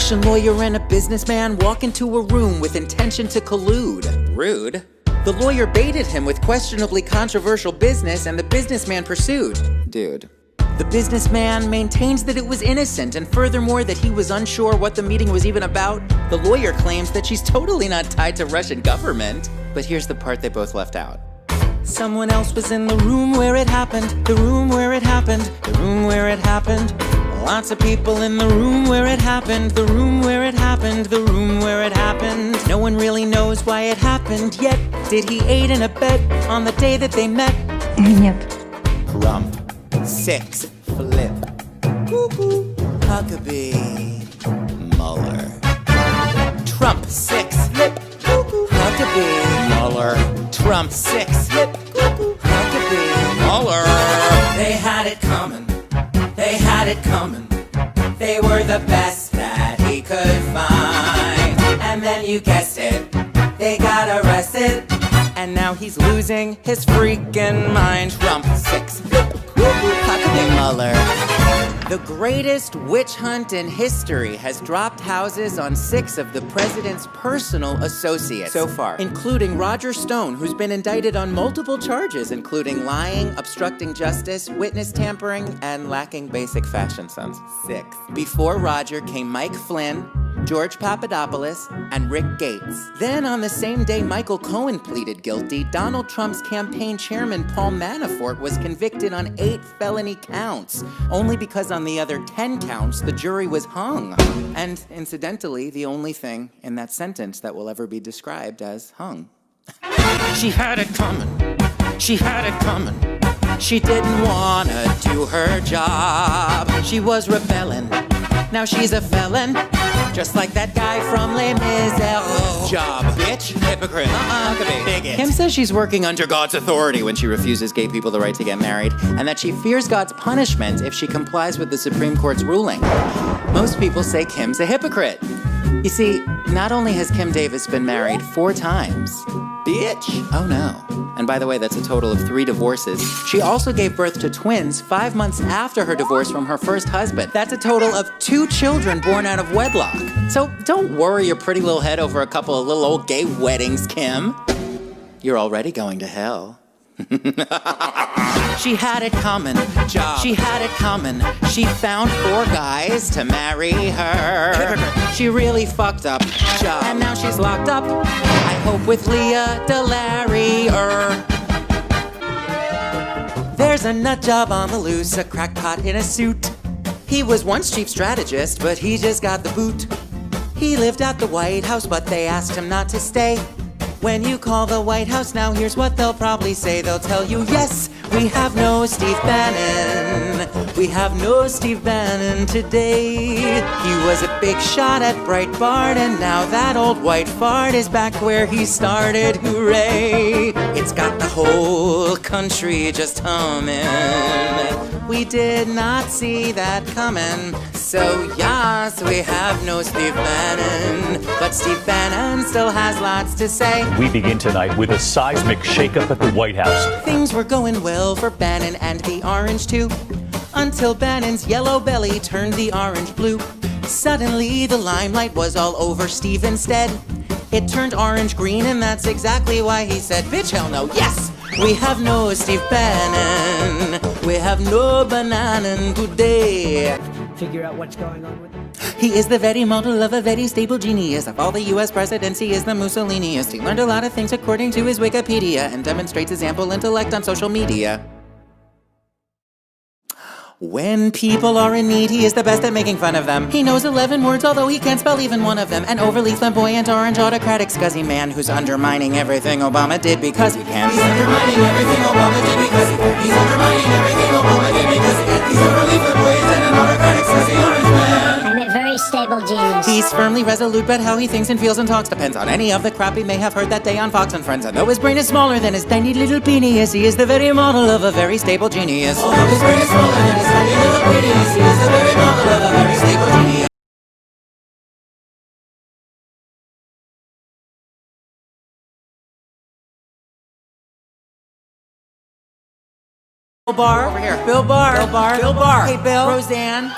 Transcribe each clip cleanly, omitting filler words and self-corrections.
Russian lawyer and a businessman walk into a room with intention to collude. Rude. The lawyer baited him with questionably controversial business and the businessman pursued. Dude. The businessman maintains that it was innocent and furthermore that he was unsure what the meeting was even about. The lawyer claims that she's totally not tied to Russian government. But here's the part they both left out. Someone else was in the room where it happened, the room where it happened, the room where it happened. Lots of people in the room where it happened, the room where it happened, the room where it happened. No one really knows why it happened yet. Did he aid and abet on the day that they met? Нет. Rump. 6. Flip. Cuckoo. Huckabee. Mueller. Trump. 6. Flip. Cuckoo. Huckabee. Mueller. Trump. 6. Flip. Cuckoo. Huckabee. Mueller. They had it coming. They had it coming. They were the best that he could find. And then you guessed it, they got arrested. And now he's losing his freaking mind. Trump 6. Huckabee Mueller. The greatest witch hunt in history has dropped houses on 6 of the president's personal associates so far, including Roger Stone, who's been indicted on multiple charges, including lying, obstructing justice, witness tampering, and lacking basic fashion sense. 6. Before Roger came Mike Flynn, George Papadopoulos, and Rick Gates. Then on the same day Michael Cohen pleaded guilty, Donald Trump's campaign chairman Paul Manafort was convicted on 8 felony counts, only because on the other 10 counts the jury was hung. And incidentally, the only thing in that sentence that will ever be described as hung. She had it coming. She had it coming. She didn't wanna do her job. She was rebelling. Now she's a felon, just like that guy from Les Miserables. Job, bitch, hypocrite, bigot. Kim says she's working under God's authority when she refuses gay people the right to get married, and that she fears God's punishment if she complies with the Supreme Court's ruling. Most people say Kim's a hypocrite. You see, not only has Kim Davis been married 4 times, bitch, oh no. And by the way, that's a total of 3 divorces. She also gave birth to twins 5 months after her divorce from her first husband. That's a total of 2 children born out of wedlock. So don't worry your pretty little head over a couple of little old gay weddings, Kim. You're already going to hell. She had it coming. Job. She had it coming. She found 4 guys to marry her. She really fucked up. Job. And now she's locked up. I hope with Leah DeLarrier. There's a nut job on the loose, a crackpot in a suit. He was once chief strategist, but he just got the boot. He lived at the White House, but they asked him not to stay. When you call the White House now, here's what they'll probably say. They'll tell you, yes, we have no Steve Bannon. We have no Steve Bannon today. He was a big shot at Breitbart, and now that old white fart is back where he started. Hooray! It's got the whole country just humming. We did not see that coming. So yes, we have no Steve Bannon, but Steve Bannon still has lots to say. We begin tonight with a seismic shakeup at the White House. Things were going well for Bannon and the orange too, until Bannon's yellow belly turned the orange blue. Suddenly the limelight was all over Steve instead. It turned orange green, and that's exactly why he said, bitch, hell no, yes! We have no Steve Bannon. We have no banana today. Figure out what's going on with it. He is the very model of a very stable genius. Of all the US presidents, he is the Mussoliniest. He learned a lot of things according to his Wikipedia and demonstrates his ample intellect on social media. When people are in need, he is the best at making fun of them. He knows 11 words, although he can't spell even one of them. An overly flamboyant, orange, autocratic, scuzzy man who's undermining everything Obama did because he can. He's undermining everything Obama did because he can. He's undermining everything Obama did because he can. He's overly flamboyant and an autocratic, scuzzy orange man. I'm a very stable genius. He's firmly resolute, but how he thinks and feels and talks depends on any of the crap he may have heard that day on Fox and Friends. And though his brain is smaller than his tiny little penis, he is the very model of a very stable genius. Although his brain is smaller than his tiny little penis, he is the very model of a very stable genius. Bill Barr, over here. Bill Barr. Bill Barr. Bill Barr. Hey, Bill. Roseanne.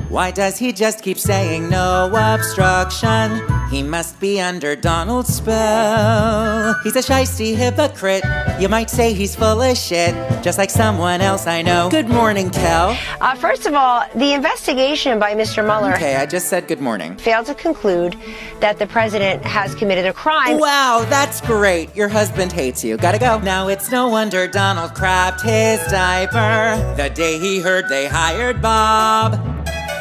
Why does he just keep saying no obstruction? He must be under Donald's spell. He's a shiesty hypocrite. You might say he's full of shit, just like someone else I know. Good morning, Kel. First of all, the investigation by Mr. Mueller Okay, I just said good morning. failed to conclude that the president has committed a crime. Wow, that's great. Your husband hates you. Gotta go. Now it's no wonder Donald crapped his diaper the day he heard they hired Bob.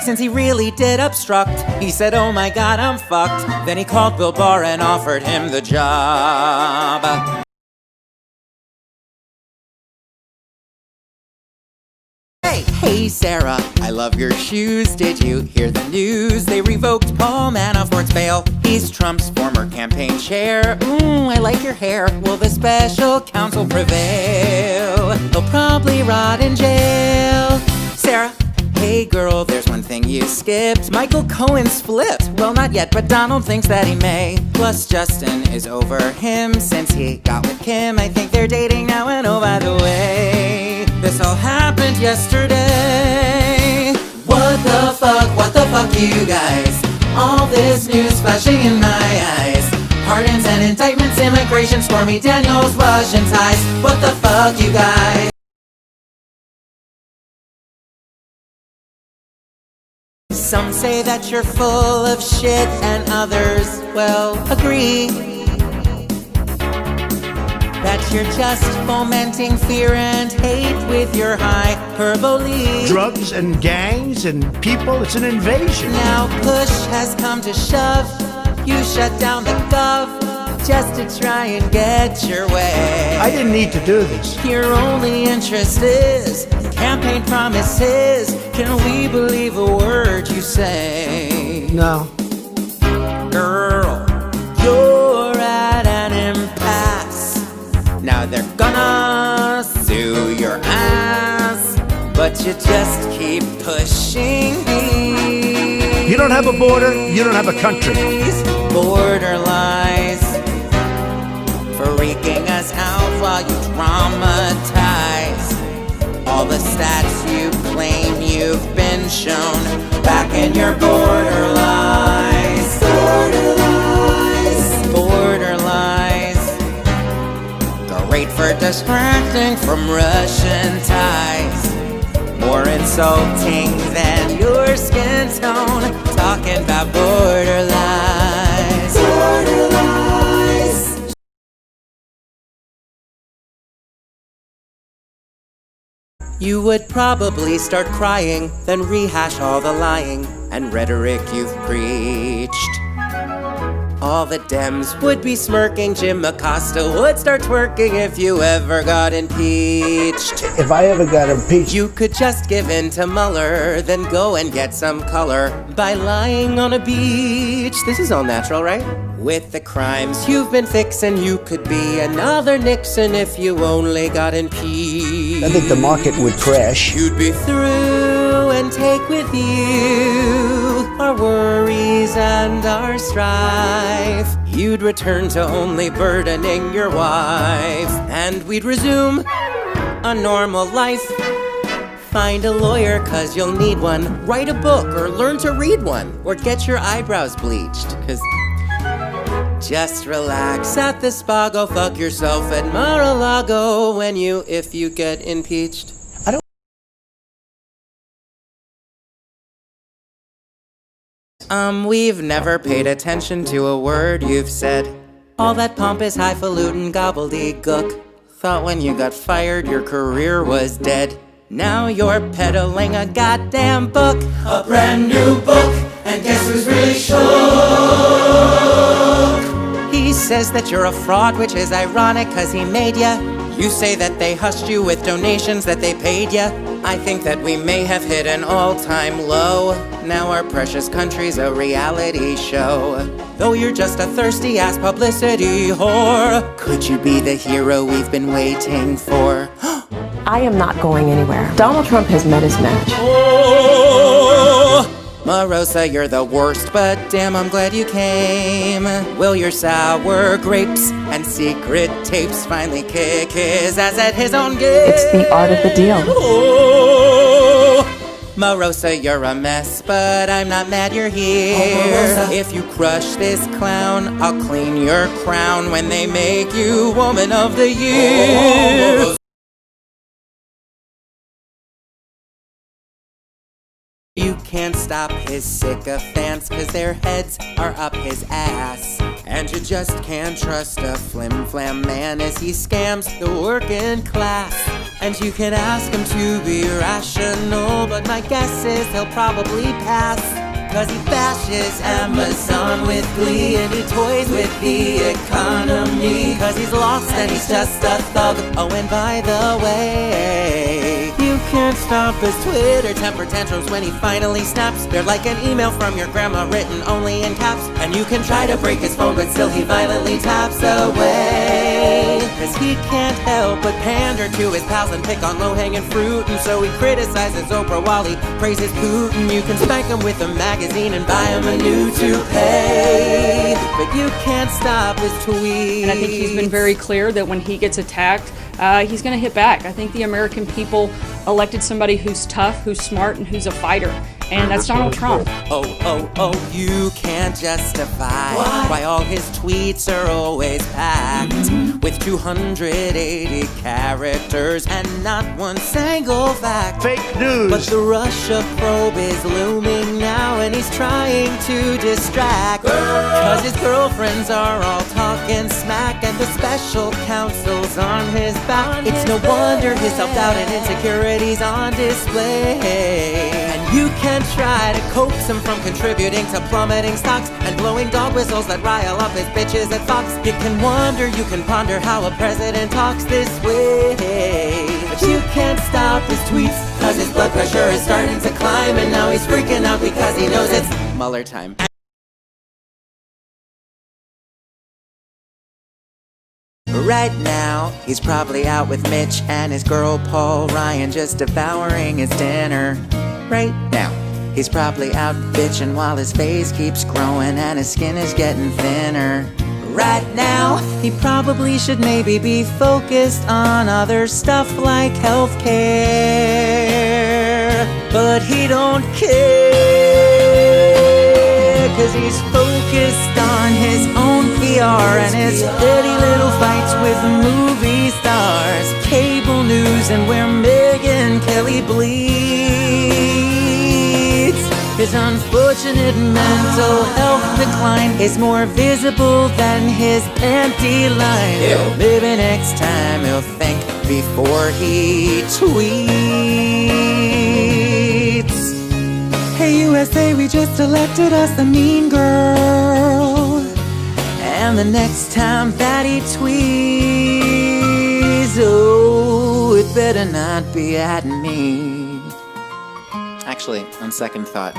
Since he really did obstruct, he said, oh my God, I'm fucked. Then he called Bill Barr and offered him the job. Hey Sarah, I love your shoes. Did you hear the news? They revoked Paul Manafort's bail. He's Trump's former campaign chair. I like your hair. Will the special counsel prevail? He'll probably rot in jail. Sarah, hey girl, there's one thing you skipped. Michael Cohen's flipped. Well, not yet, but Donald thinks that he may. Plus, Justin is over him since he got with Kim. I think they're dating now, and oh, by the way, this all happened yesterday. What the fuck, you guys? All this news flashing in my eyes. Pardons and indictments, immigration, Stormy Daniels, Russian ties. What the fuck, you guys? Some say that you're full of shit and others, well, agree that you're just fomenting fear and hate with your hyperbole. Drugs and gangs and people, it's an invasion. Now push has come to shove. You shut down the gov just to try and get your way. I didn't need to do this. Your only interest is campaign promises. Can we believe a word you say? No. Girl, you're at an impasse. Now they're gonna sue your ass, but you just keep pushing me. You don't have a border, you don't have a country. These border lies freaking us out while you dramatize all the stats you claim you've been shown back in your border lies. Border lies. Border lies. Great for distracting from Russian ties. More insulting than your skin tone. Talking about border lies. Border lies. You would probably start crying, then rehash all the lying and rhetoric you've preached. All the Dems would be smirking, Jim Acosta would start twerking if you ever got impeached. If I ever got impeached, You could just give in to Mueller, then go and get some color by lying on a beach. This is all natural, right? With the crimes you've been fixing, you could be another Nixon if you only got impeached. I think the market would crash. You'd be through and take with you our worries and our strife. You'd return to only burdening your wife, and we'd resume a normal life. Find a lawyer, cause you'll need one. Write a book or learn to read one, or get your eyebrows bleached, cause just relax at the spa, go fuck yourself at Mar-a-Lago if you get impeached. We've never paid attention to a word you've said. All that pompous highfalutin gobbledygook. Thought when you got fired your career was dead. Now you're peddling a goddamn book. A brand new book, and guess who's really shook? He says that you're a fraud, which is ironic cause he made ya. You say that they hushed you with donations that they paid ya. I think that we may have hit an all-time low. Now our precious country's a reality show. Though you're just a thirsty-ass publicity whore. Could you be the hero we've been waiting for? I am not going anywhere. Donald Trump has met his match. Oh, Omarosa, you're the worst, but damn, I'm glad you came. Will your sour grapes and secret tapes finally kick his ass at his own game? It's the art of the deal. Oh, Omarosa, you're a mess, but I'm not mad you're here. Omarosa. If you crush this clown, I'll clean your crown when they make you Woman of the Year. Omarosa. You can't stop his sycophants, 'cause their heads are up his ass. And you just can't trust a flim-flam man as he scams the working class. And you can ask him to be rational, but my guess is he'll probably pass. 'Cause he bashes Amazon with glee, and he toys with the economy. 'Cause he's lost and he's just a thug. Oh, and by the way, you can't stop his Twitter temper tantrums when he finally snaps. They're like an email from your grandma written only in caps. And you can try to break his phone, but still he violently taps away. 'Cause he can't help but pander to his pals and pick on low-hanging fruit. And so he criticizes Oprah while he praises Putin. You can spank him with a magazine and buy him a new toupee, but you can't stop his tweets. And I think he's been very clear that when he gets attacked, he's going to hit back. I think the American people elected somebody who's tough, who's smart, and who's a fighter. And that's Donald Trump. Oh, you can't justify why all his tweets are always packed with 280 characters and not one single fact. Fake news. But the Russia probe is looming now, and he's trying to distract. 'Cause his girlfriends are all talking smack, and the special counsel's on his back. It's no wonder his self-doubt and insecurities on display. And you can try to coax him from contributing to plummeting stocks and blowing dog whistles that rile up his bitches at Fox. You can wonder, you can ponder how a president talks this way. But you can't stop his tweets, 'cause his blood pressure is starting to climb. And now he's freaking out because he knows it's Mueller time. Right now, he's probably out with Mitch and his girl Paul Ryan, just devouring his dinner. Right now, he's probably out bitching while his face keeps growing and his skin is getting thinner. Right now, he probably should maybe be focused on other stuff like healthcare. But he don't care, 'cause he's focused on his own PR and his dirty little fights with movie stars, cable news, and where Megyn Kelly bleeds. His unfortunate mental health decline is more visible than his empty line. Maybe next time he'll think before he tweets. Hey USA, we just elected us a mean girl. And the next time that he tweets, oh, it better not be at me. Actually, on second thought,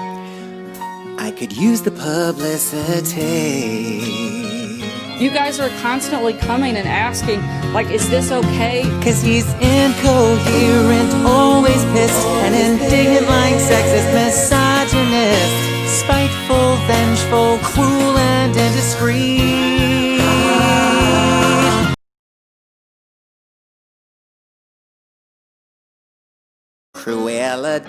I could use the publicity. You guys are constantly coming and asking, like, is this okay? 'Cause he's incoherent, always pissed, and indignant like sexist, misogynist, spiteful, vengeful, cruel, and indiscreet. Cruella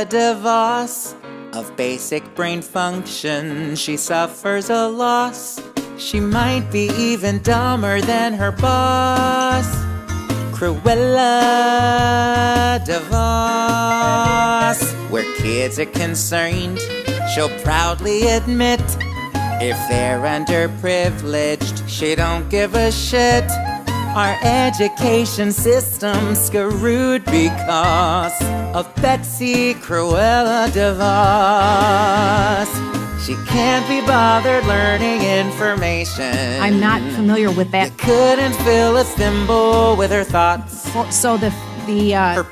Devos, of basic brain function, she suffers a loss. She might be even dumber than her boss. Cruella Devos, where kids are concerned, she'll proudly admit if they're underprivileged, she don't give a shit. Our education system's screwed because of Betsy Cruella Devos. She can't be bothered learning information. I'm not familiar with that. You couldn't fill a thimble with her thoughts. So her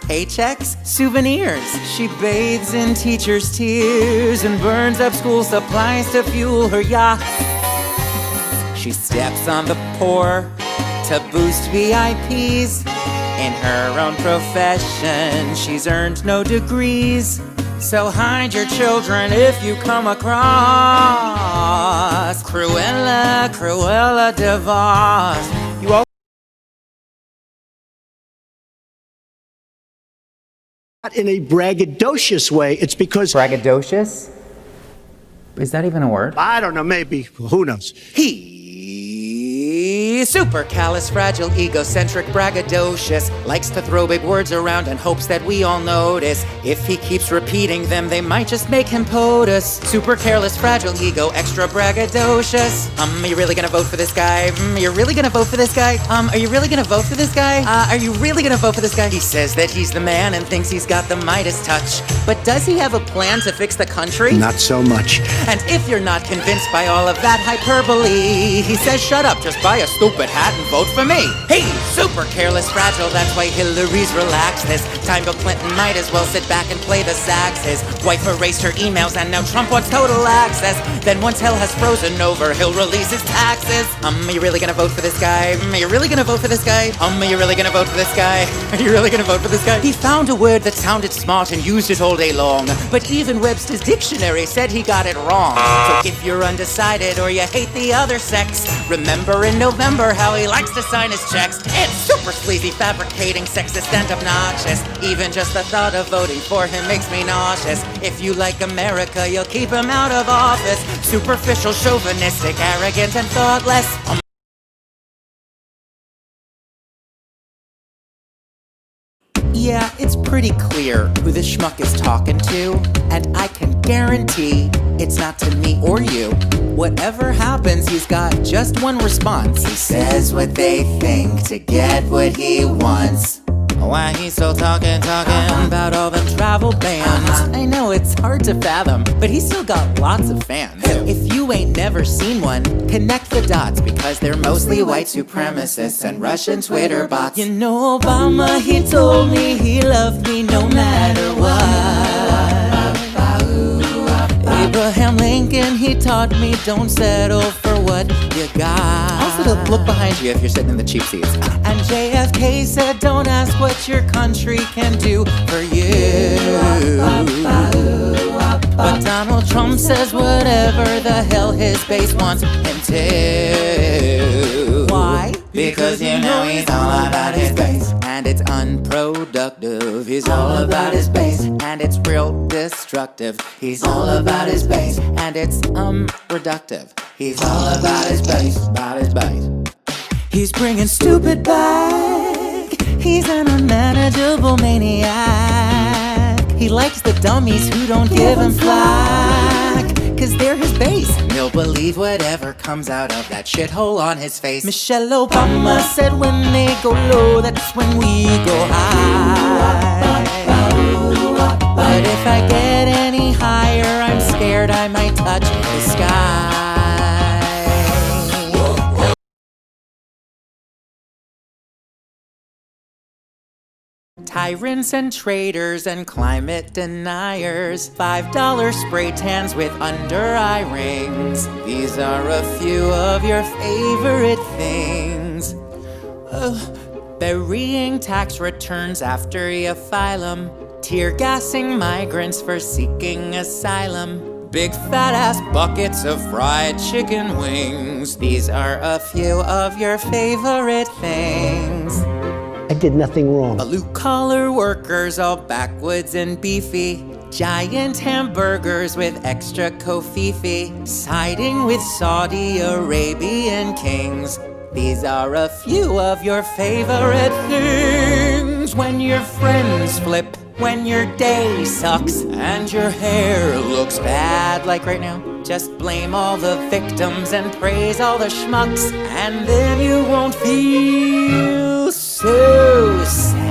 paychecks, souvenirs. She bathes in teachers' tears and burns up school supplies to fuel her yacht. She steps on the poor to boost VIPs. In her own profession, she's earned no degrees. So hide your children if you come across Cruella Devos. You all in a braggadocious way. It's because Braggadocious? Is that even a word? I don't know, maybe. Who knows? He's supercalifragile, egocentric, braggadocious. Likes to throw big words around and hopes that we all notice. If he keeps repeating them, they might just make him POTUS. Super careless, fragile ego, extra braggadocious. Are you really gonna vote for this guy? You're really gonna vote for this guy? Are you really gonna vote for this guy? Are you really gonna vote for this guy? He says that he's the man and thinks he's got the Midas touch. But does he have a plan to fix the country? Not so much. And if you're not convinced by all of that hyperbole, he says, shut up, just buy a stupid hat and vote for me. He's super careless, fragile, that's why Hillary's relaxed. This time Bill Clinton might as well sit back and play the sax. His wife erased her emails and now Trump wants total access. Then once hell has frozen over, he'll release his taxes. Are you really gonna vote for this guy? Are you really gonna vote for this guy? Are you really gonna vote for this guy? Are you really gonna vote for this guy? He found a word that sounded smart and used it all day long. But even Webster's dictionary said he got it wrong. So if you're undecided or you hate the other sex, remember in November how he likes to sign his checks. It's super sleazy, fabricating, sexist and obnoxious. Even just the thought of voting for him makes me nauseous. If you like America, you'll keep him out of office. Superficial, chauvinistic, arrogant and thoughtless. Yeah, it's pretty clear who this schmuck is talking to, and I can guarantee it's not to me or you. Whatever happens, he's got just one response. He says what they think to get what he wants. Why he's still talking about all them travel bans. I know it's hard to fathom, but he's still got lots of fans. If you ain't never seen one, connect the dots, because they're mostly white supremacists and Russian Twitter bots. You know Obama, he told me he loved me no matter what. Abraham Lincoln, he taught me don't settle for what you got. Also, look behind you if you're sitting in the cheap seats. And JFK said don't ask what your country can do for you. But Donald Trump says whatever the hell his base wants him to. Why? Because you know he's all about his base, and it's unproductive. He's all about his base, and it's real destructive. He's all about his base, and it's reductive. He's all about his base, about his base. He's bringing stupid back. He's an unmanageable maniac. He likes the dummies who don't give him flack, 'cause they're his base, and he'll believe whatever comes out of that shithole on his face. Michelle Obama said when they go low, that's when we go high. But if I get any higher, I'm scared I might touch the sky. Tyrants and traitors and climate deniers, $5 spray tans with under eye rings. These are a few of your favorite things. Burying tax returns after you file 'em. Tear gassing migrants for seeking asylum. Big fat ass buckets of fried chicken wings. These are a few of your favorite things. I did nothing wrong. Blue-collar workers all backwoods and beefy. Giant hamburgers with extra kofifi. Siding with Saudi Arabian kings. These are a few of your favorite things. When your friends flip, when your day sucks, and your hair looks bad like right now, just blame all the victims and praise all the schmucks, and then you won't feel so sad.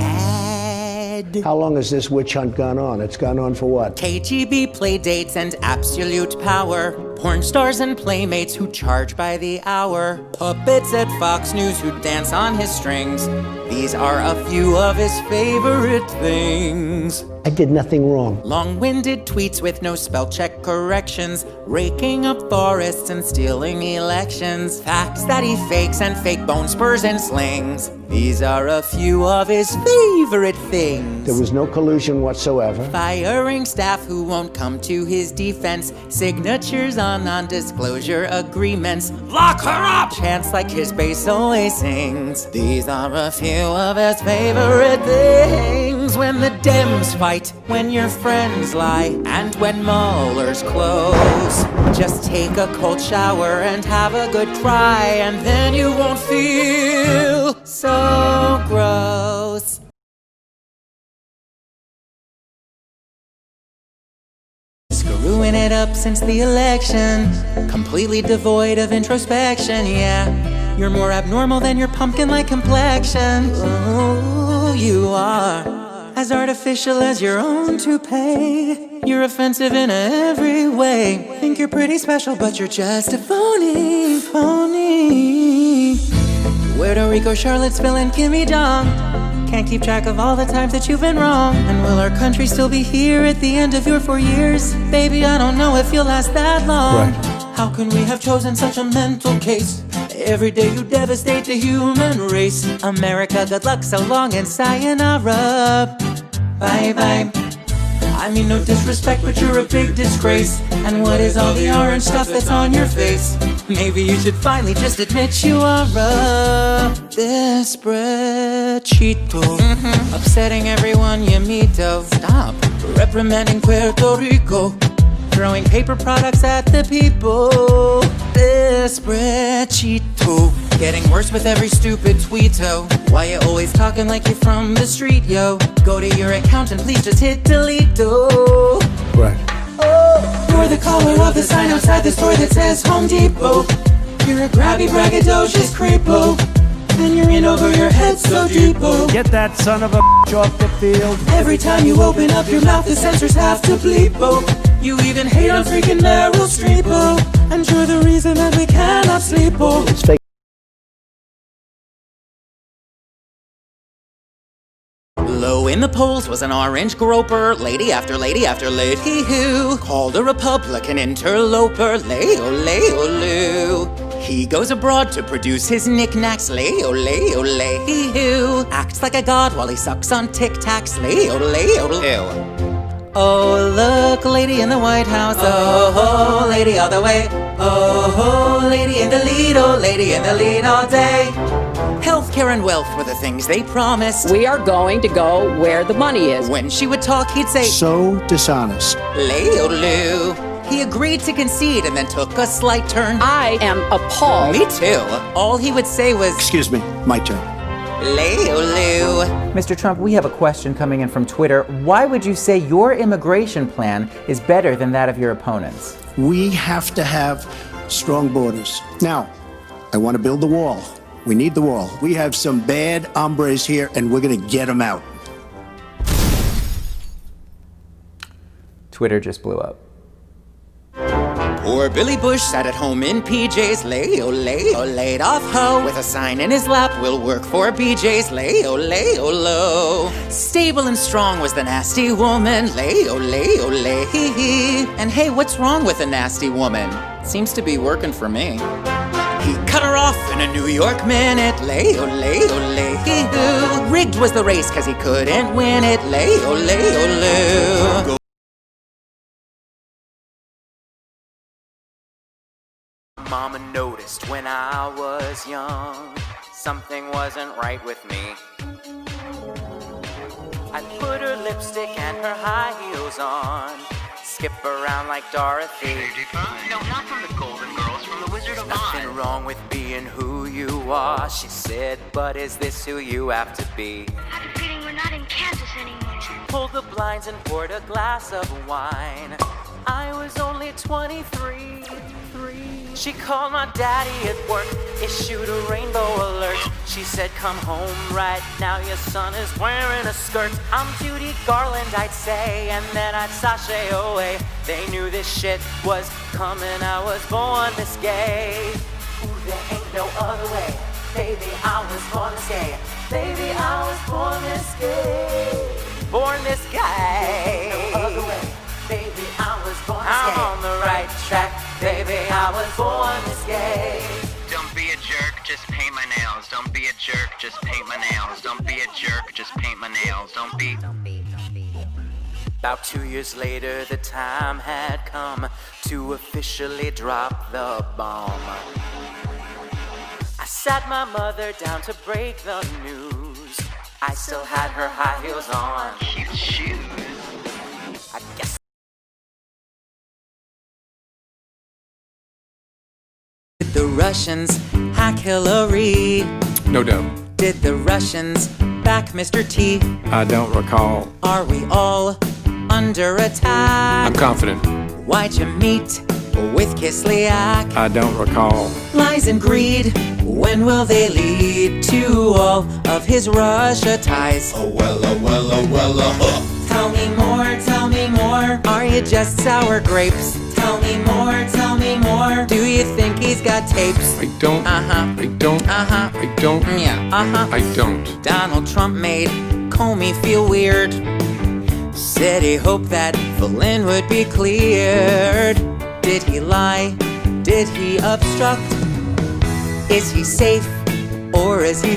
How long has this witch hunt gone on? It's gone on for what? KGB playdates and absolute power. Porn stars and playmates who charge by the hour. Puppets at Fox News who dance on his strings. These are a few of his favorite things. I did nothing wrong. Long-winded tweets with no spell check corrections. Raking up forests and stealing elections. Facts that he fakes and fake bone spurs and slings. These are a few of his favorite things. There was no collusion whatsoever. Firing staff who won't come to his defense. Signatures on non-disclosure agreements. Lock her up! Chants like his bass always sings. These are a few of his favorite things. When the Dems fight white when your friends lie and when Mueller's close. Just take a cold shower and have a good cry, and then you won't feel so gross. Screwing it up since the election, completely devoid of introspection, yeah. You're more abnormal than your pumpkin-like complexion. Ooh, you are as artificial as your own toupee. You're offensive in every way. Think you're pretty special, but you're just a phony. Puerto Rico, Charlottesville, and Kimmy Dong. Can't keep track of all the times that you've been wrong. And will our country still be here at the end of your 4 years? Baby, I don't know if you'll last that long. Right. How can we have chosen such a mental case? Every day you devastate the human race. America, good luck, so long, and sayonara. Bye-bye. I mean no disrespect, but you're a big disgrace. And what is all the orange stuff that's on your face? Maybe you should finally just admit you are a desperate Cheeto. Upsetting everyone you meet, oh, stop. Reprimanding Puerto Rico. Throwing paper products at the people. Desperate Cheeto. Getting worse with every stupid tweeto. Why you always talking like you're from the street, yo? Go to your account and please just hit delete, oh. Right. You're the color of the sign outside the store that says Home Depot. You're a grabby, braggadocious creepo. And you're in over your head so deep-o. Get that son of a off the field. Every time you open up your mouth, the censors have to bleep-o. You even hate on freaking Meryl Streep-o. And you're the reason that we cannot sleep-o. It's fake. Low in the polls was an orange groper, lady after lady after lady who called a Republican interloper, lay-o-lay-o-loo. He goes abroad to produce his knickknacks, lay-o-lay-o-lay who acts like a god while he sucks on Tic Tacs, lay-o-lay-o-loo. Oh, look, lady in the White House, oh, lady all the way, oh, lady in the lead, oh, lady in the lead all day. Healthcare and wealth were the things they promised. We are going to go where the money is. When she would talk, he'd say, So dishonest. lay-o-loo. He agreed to concede and then took a slight turn. I am appalled. Me too. All he would say was, Excuse me, my turn. lay-o-loo. Mr. Trump, we have a question coming in from Twitter. Why would you say your immigration plan is better than that of your opponents? We have to have strong borders. Now, I want to build the wall. We need the wall. We have some bad hombres here, and we're going to get them out. Twitter just blew up. Poor Billy Bush sat at home in PJs, lay-o-lay-o, laid off ho. With a sign in his lap, will work for BJ's, lay-o-lay-o-lo. Stable and strong was the nasty woman, lay-o-lay-o-lay. And hey, what's wrong with a nasty woman? Seems to be working for me. He cut her off in a New York minute, lay-o-lay-o-lay. Rigged was the race cause he couldn't win it, lay-o-lay-o-lay. Mama noticed when I was young, something wasn't right with me. I put her lipstick and her high heels on, skip around like Dorothy. No, not from the Golden Girls, from the Wizard of Oz. Nothing wrong with being who you are, she said, but is this who you have to be? I have a feeling we're not in Kansas anymore. She pulled the blinds and poured a glass of wine. I was only 23. She called my daddy at work, issued a rainbow alert. She said, come home right now, your son is wearing a skirt. I'm Judy Garland, I'd say, and then I'd sashay away. They knew this shit was coming, I was born this gay. Ooh, there ain't no other way. Baby, I was born this gay. Baby, I was born this gay. Born this gay. Ain't no other way. Baby, I was born this gay. I'm on the right track. Baby, I was born this gay. Don't be a jerk, just paint my nails. Don't be a jerk, just paint my nails. Don't be a jerk, just paint my nails. Don't be. About 2 years later, the time had come to officially drop the bomb. I sat my mother down to break the news. I still had her high heels on. Cute shoes. the Russians hack Hillary? No doubt. Did the Russians back Mr. T? I don't recall. Are we all under attack? I'm confident. Why'd you meet with Kislyak? I don't recall. Lies and greed, when will they lead to all of his Russia ties? Oh well, oh well, oh well, oh. Tell me more, tell me more. Are you just sour grapes? Tell me more, tell me more. Do you think he's got tapes? I don't. I don't. I don't. Yeah, I don't. Donald Trump made Comey feel weird. Said he hoped that Flynn would be cleared. Did he lie? Did he obstruct? Is he safe or is he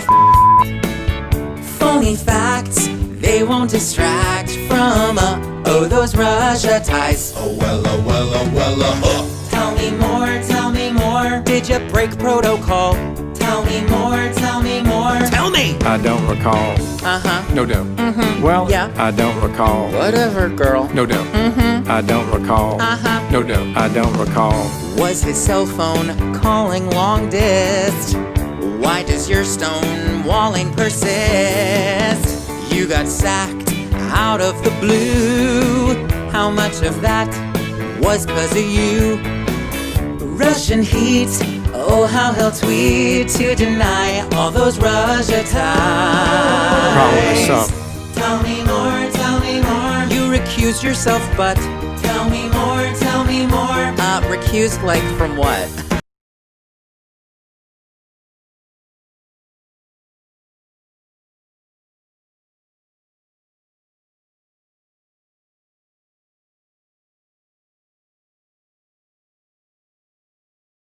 phony facts? They won't distract from those Russia ties. Oh well, oh well, oh well, oh. Tell me more, tell me more. Did you break protocol? Tell me more, tell me more. Tell me! I don't recall. No doubt. Well, yeah. I don't recall. Whatever, girl. No doubt. I don't recall. No doubt. I don't recall. Was his cell phone calling long dist? Why does your stonewalling persist? You got sacked out of the blue. How much of that was 'cause of you? Russian heat, oh how he'll tweet to deny all those Russia ties. Probably so. Tell me more, tell me more. You recused yourself, but tell me more, tell me more. Recused like from what?